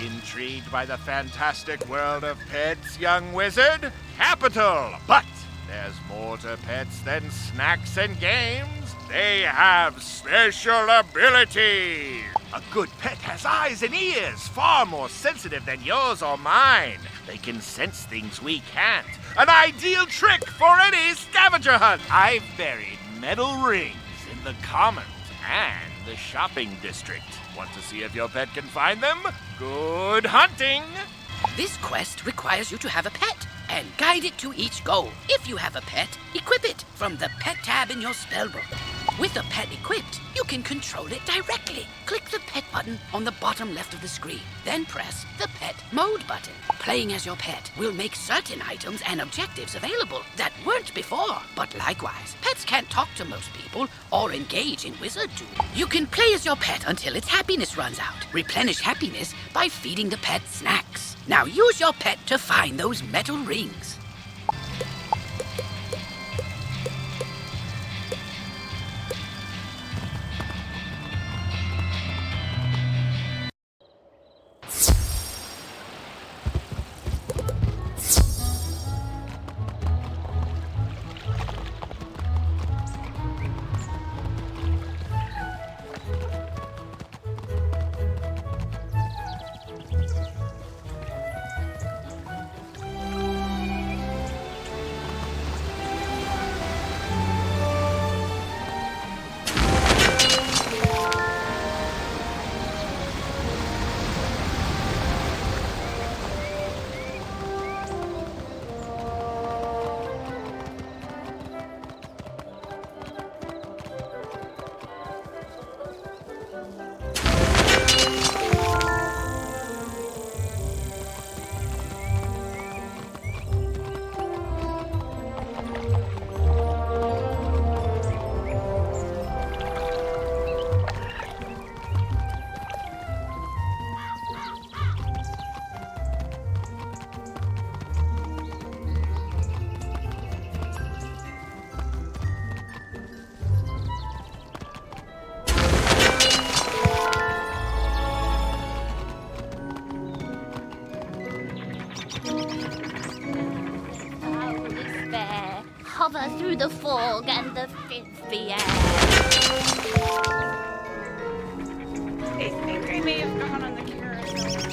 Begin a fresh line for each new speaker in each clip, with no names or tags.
Intrigued by the fantastic world of pets, young wizard? Capital! But there's more to pets than snacks and games. They have special abilities. A good pet has eyes and ears far more sensitive than yours or mine. They can sense things we can't. An ideal trick for any scavenger hunt. I've buried metal rings in the commons and the shopping district. Want to see if your pet can find them? Good hunting!
This quest requires you to have a pet and guide it to each goal. If you have a pet, equip it from the pet tab in your spellbook. With a pet equipped, you can control it directly. Click the pet button on the bottom left of the screen, then press the pet mode button. Playing as your pet will make certain items and objectives available that weren't before. But likewise, pets can't talk to most people or engage in wizard tools. You can play as your pet until its happiness runs out. Replenish happiness by feeding the pet snacks. Now use your pet to find those metal rings.
Hover through the fog and the fizzy air.
I think I may have gone on the carousel.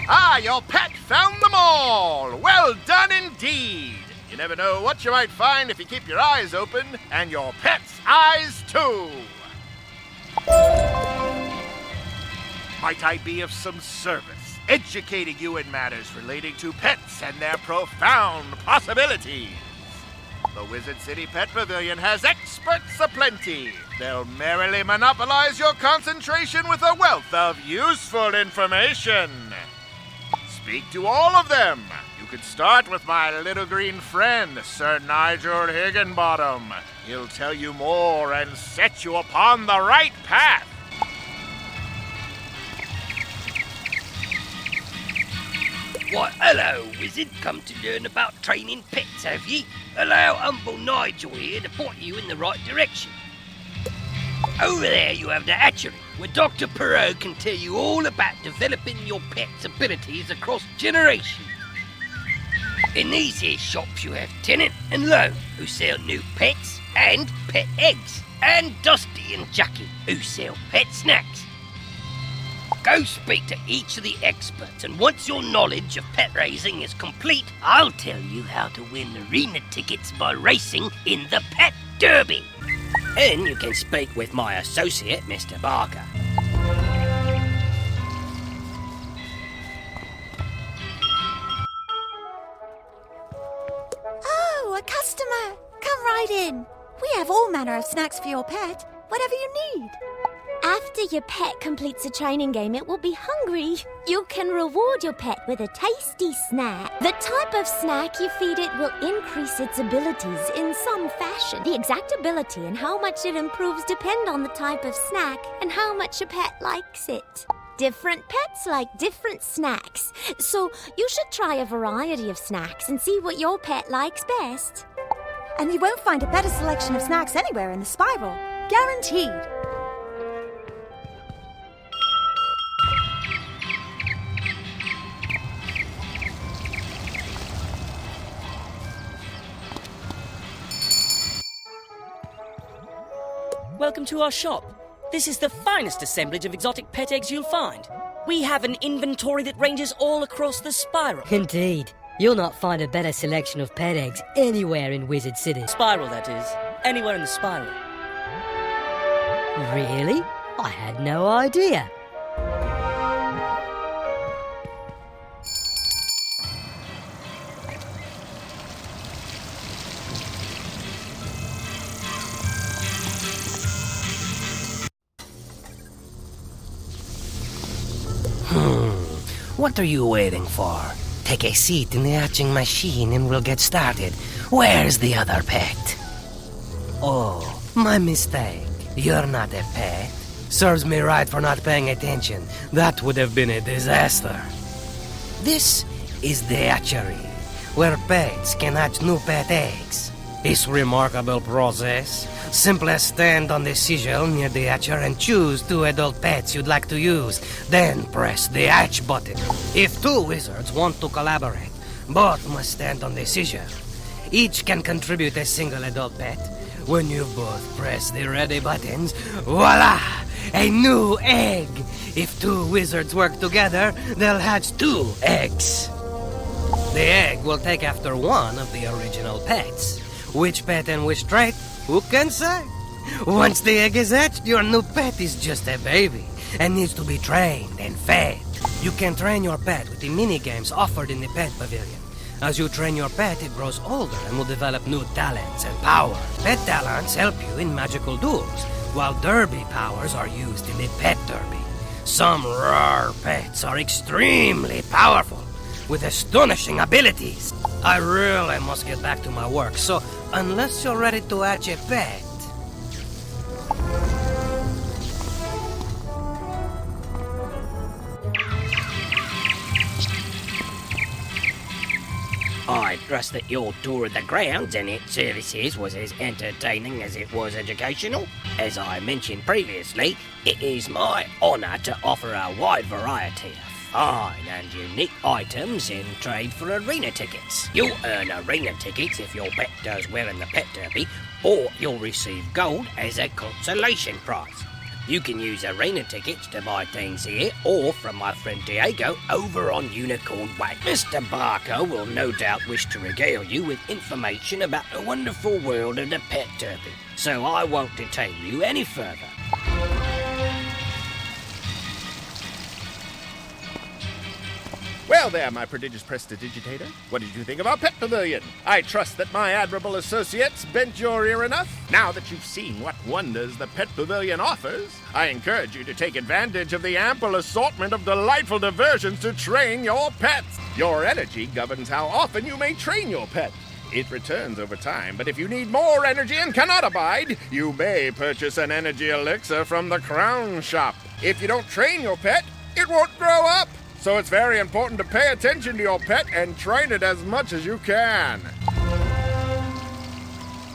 Ah, your pet found them all! Well done indeed! You never know what you might find if you keep your eyes open, and your pet's eyes too! Might I be of some service, educating you in matters relating to pets and their profound possibilities? The Wizard City Pet Pavilion has experts aplenty. They'll merrily monopolize your concentration with a wealth of useful information. Speak to all of them. You could start with my little green friend, Sir Nigel Higginbottom. He'll tell you more and set you upon the right path.
Why, hello, wizard. Come to learn about training pets, have ye? Allow humble Nigel here to point you in the right direction. Over there you have the hatchery, where Dr. Perot can tell you all about developing your pet's abilities across generations. In these here shops you have Tennant and Lowe, who sell new pets and pet eggs, and Dusty and Jackie, who sell pet snacks. Go speak to each of the experts, and once your knowledge of pet raising is complete, I'll tell you how to win arena tickets by racing in the Pet Derby. And you can speak with my associate, Mr. Barker.
Oh, a customer! Come right in. We have all manner of snacks for your pet, whatever you need.
After your pet completes a training game, it will be hungry. You can reward your pet with a tasty snack. The type of snack you feed it will increase its abilities in some fashion. The exact ability and how much it improves depend on the type of snack and how much your pet likes it. Different pets like different snacks, so you should try a variety of snacks and see what your pet likes best.
And you won't find a better selection of snacks anywhere in the spiral. Guaranteed.
Welcome to our shop. This is the finest assemblage of exotic pet eggs you'll find. We have an inventory that ranges all across the spiral.
Indeed. You'll not find a better selection of pet eggs anywhere in Wizard City.
Spiral, that is. Anywhere in the spiral.
Really? I had no idea.
What are you waiting for? Take a seat in the hatching machine and we'll get started. Where's the other pet? Oh, my mistake. You're not a pet. Serves me right for not paying attention. That would have been a disaster. This is the hatchery, where pets can hatch new pet eggs. It's remarkable process. Simply stand on the sigil near the hatcher and choose 2 adult pets you'd like to use. Then press the hatch button. If 2 wizards want to collaborate, both must stand on the sigil. Each can contribute a single adult pet. When you've both pressed the ready buttons, voila! A new egg! If 2 wizards work together, they'll hatch 2 eggs. The egg will take after one of the original pets. Which pet and which trait? Who can say? Once the egg is hatched, your new pet is just a baby and needs to be trained and fed. You can train your pet with the mini-games offered in the pet pavilion. As you train your pet, it grows older and will develop new talents and powers. Pet talents help you in magical duels, while derby powers are used in the pet derby. Some rare pets are extremely powerful, with astonishing abilities. I really must get back to my work, so unless you're ready to hatch a pet... I trust that your tour of the grounds and its services was as entertaining as it was educational. As I mentioned previously, it is my honour to offer a wide variety of fine and unique items in trade for arena tickets. You'll earn arena tickets if your pet does well in the pet derby, or you'll receive gold as a consolation prize. You can use arena tickets to buy things here, or from my friend Diego over on Unicorn Way. Mr. Barker will no doubt wish to regale you with information about the wonderful world of the pet derby, so I won't detain you any further.
Well there, my prodigious prestidigitator. What did you think of our pet pavilion? I trust that my admirable associates bent your ear enough. Now that you've seen what wonders the pet pavilion offers, I encourage you to take advantage of the ample assortment of delightful diversions to train your pets. Your energy governs how often you may train your pet. It returns over time, but if you need more energy and cannot abide, you may purchase an energy elixir from the Crown Shop. If you don't train your pet, it won't grow up. So it's very important to pay attention to your pet and train it as much as you can.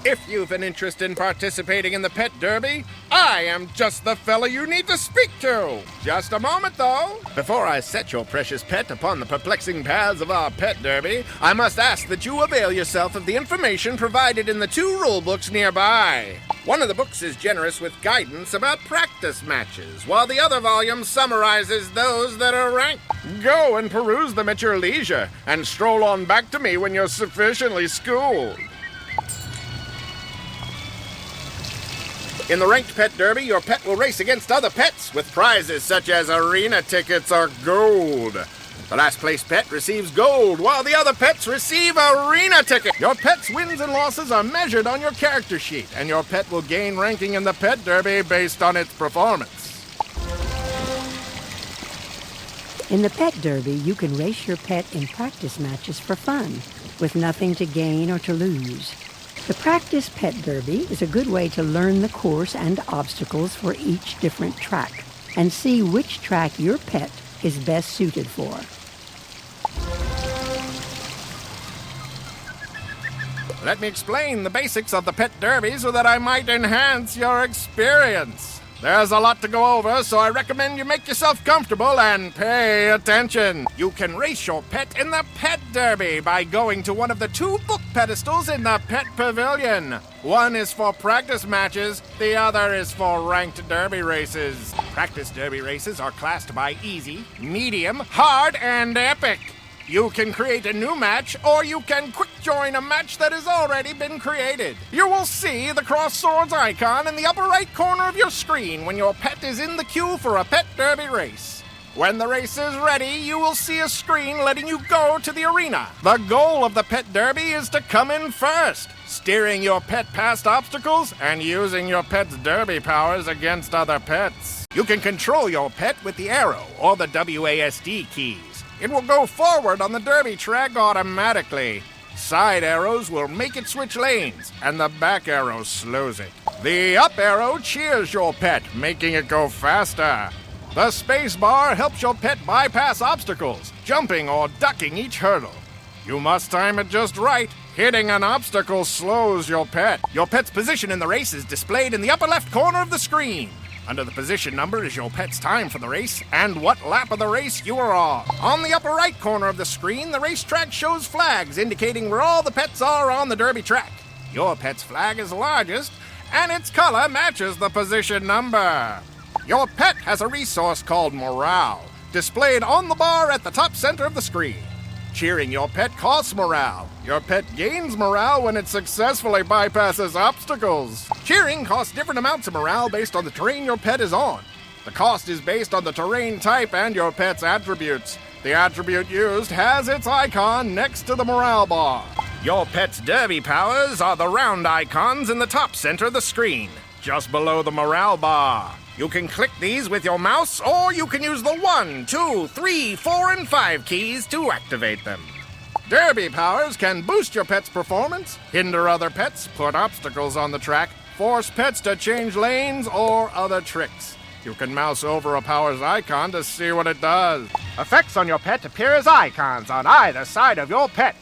If you've an interest in participating in the pet derby, I am just the fella you need to speak to. Just a moment, though. Before I set your precious pet upon the perplexing paths of our pet derby, I must ask that you avail yourself of the information provided in the 2 rule books nearby. One of the books is generous with guidance about practice matches, while the other volume summarizes those that are ranked. Go and peruse them at your leisure, and stroll on back to me when you're sufficiently schooled. In the Ranked Pet Derby, your pet will race against other pets with prizes such as arena tickets or gold. The last place pet receives gold, while the other pets receive arena tickets. Your pet's wins and losses are measured on your character sheet, and your pet will gain ranking in the Pet Derby based on its performance.
In the Pet Derby, you can race your pet in practice matches for fun, with nothing to gain or to lose. The Practice Pet Derby is a good way to learn the course and obstacles for each different track, and see which track your pet is best suited for.
Let me explain the basics of the Pet Derby so that I might enhance your experience. There's a lot to go over, so I recommend you make yourself comfortable and pay attention. You can race your pet in the Pet Derby by going to one of the 2 book pedestals in the Pet Pavilion. One is for practice matches, the other is for ranked derby races. Practice derby races are classed by easy, medium, hard, and epic. You can create a new match, or you can quick join a match that has already been created. You will see the cross swords icon in the upper right corner of your screen when your pet is in the queue for a pet derby race. When the race is ready, you will see a screen letting you go to the arena. The goal of the pet derby is to come in first, steering your pet past obstacles and using your pet's derby powers against other pets. You can control your pet with the arrow or the WASD keys. It will go forward on the derby track automatically. Side arrows will make it switch lanes, and the back arrow slows it. The up arrow cheers your pet, making it go faster. The space bar helps your pet bypass obstacles, jumping or ducking each hurdle. You must time it just right. Hitting an obstacle slows your pet. Your pet's position in the race is displayed in the upper left corner of the screen. Under the position number is your pet's time for the race and what lap of the race you are on. On the upper right corner of the screen, the racetrack shows flags indicating where all the pets are on the derby track. Your pet's flag is largest, and its color matches the position number. Your pet has a resource called morale, displayed on the bar at the top center of the screen. Cheering your pet costs morale. Your pet gains morale when it successfully bypasses obstacles. Cheering costs different amounts of morale based on the terrain your pet is on. The cost is based on the terrain type and your pet's attributes. The attribute used has its icon next to the morale bar. Your pet's derby powers are the round icons in the top center of the screen, just below the morale bar. You can click these with your mouse, or you can use the 1, 2, 3, 4, and 5 keys to activate them. Derby powers can boost your pet's performance, hinder other pets, put obstacles on the track, force pets to change lanes, or other tricks. You can mouse over a power's icon to see what it does. Effects on your pet appear as icons on either side of your pet.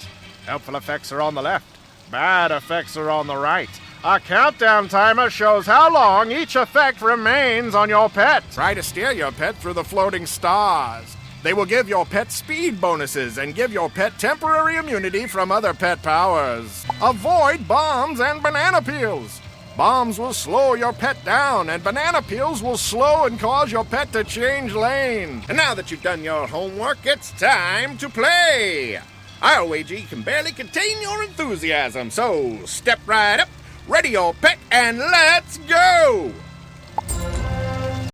Helpful effects are on the left. Bad effects are on the right. A countdown timer shows how long each effect remains on your pet. Try to steer your pet through the floating stars. They will give your pet speed bonuses and give your pet temporary immunity from other pet powers. Avoid bombs and banana peels. Bombs will slow your pet down, and banana peels will slow and cause your pet to change lane. And now that you've done your homework, it's time to play. I'll wager you can barely contain your enthusiasm, so step right up, ready your pet, and let's go!